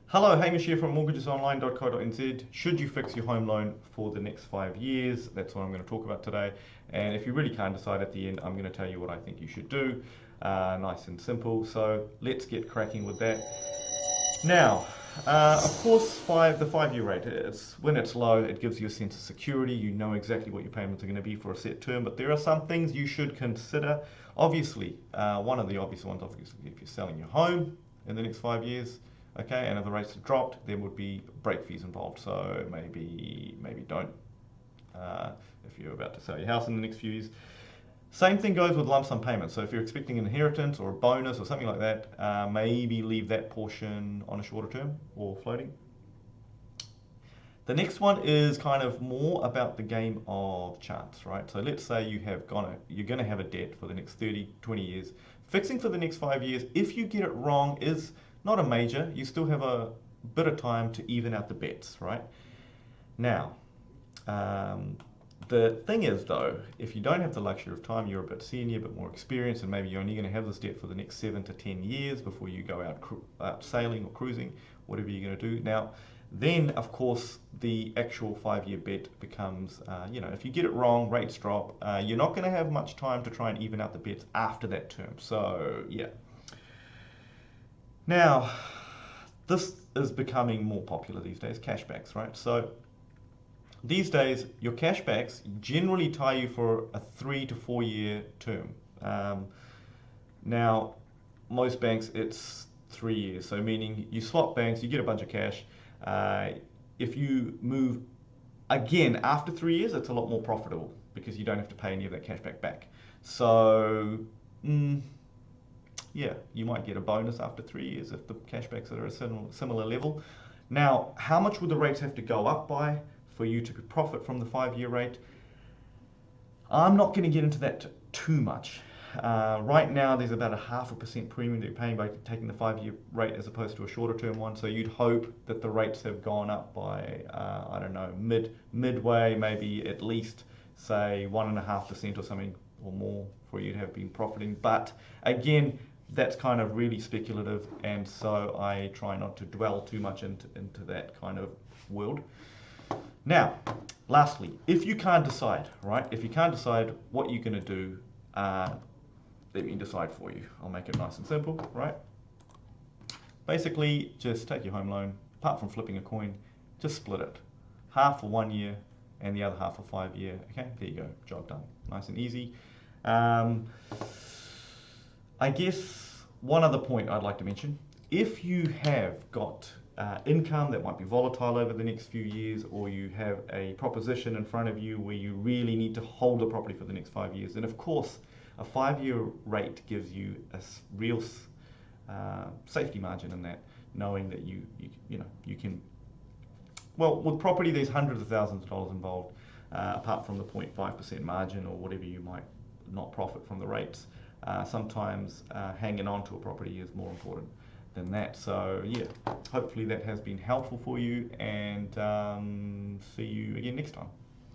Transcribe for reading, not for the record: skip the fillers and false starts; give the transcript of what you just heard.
Hello, Hamish here from mortgagesonline.co.nz. Should you fix your home loan for the next 5 years? That's what I'm going to talk about today. And if you really can't decide at the end, I'm going to tell you what I think you should do. Nice and simple. So let's get cracking with that. Now, of course, the 5 year rate. When it's low, it gives you a sense of security. You know exactly what your payments are going to be for a set term. But there are some things you should consider. Obviously, one of the obvious ones, obviously, if you're selling your home in the next 5 years. Okay, and if the rates have dropped, there would be break fees involved. So maybe don't if you're about to sell your house in the next few years. Same thing goes with lump sum payments. So if you're expecting an inheritance or a bonus or something like that, maybe leave that portion on a shorter term or floating. The next one is kind of more about the game of chance, right? So let's say you're going to have a debt for the next 30, 20 years. Fixing for the next 5 years, if you get it wrong, is not a major. You still have a bit of time to even out the bets, right? Now, the thing is though, if you don't have the luxury of time, you're a bit senior, a bit more experienced, and maybe you're only going to have this debt for the next 7 to 10 years before you go out sailing or cruising, whatever you're going to do. Now, then of course the actual 5 year bet becomes, if you get it wrong, rates drop. You're not going to have much time to try and even out the bets after that term. So yeah. Now, this is becoming more popular these days, cashbacks, right? So these days, your cashbacks generally tie you for a 3 to 4 year term. Now, most banks, it's 3 years. So meaning you swap banks, you get a bunch of cash. If you move again after 3 years, it's a lot more profitable because you don't have to pay any of that cashback back. So, yeah, you might get a bonus after 3 years if the cashbacks are at a similar level. Now, how much would the rates have to go up by for you to profit from the 5 year rate? I'm not going to get into that too much. Right now, there's about a 0.5% premium that you're paying by taking the 5 year rate as opposed to a shorter term one. So you'd hope that the rates have gone up by, I don't know, midway, maybe at least say 1.5% or something or more for you to have been profiting. But again, that's kind of really speculative, and so I try not to dwell too much into that kind of world. Now, lastly, if you can't decide, right? If you can't decide what you're going to do, let me decide for you. I'll make it nice and simple, right? Basically, just take your home loan, apart from flipping a coin, just split it. Half for 1 year and the other half for 5 year. Okay, there you go, job done. Nice and easy. I guess one other point I'd like to mention, if you have got income that might be volatile over the next few years, or you have a proposition in front of you where you really need to hold the property for the next 5 years, then of course a 5 year rate gives you a real safety margin in that, knowing that you can. Well, with property, there's hundreds of thousands of dollars involved, apart from the 0.5% margin or whatever you might not profit from the rates. Sometimes hanging on to a property is more important than that. So yeah, hopefully that has been helpful for you, and see you again next time.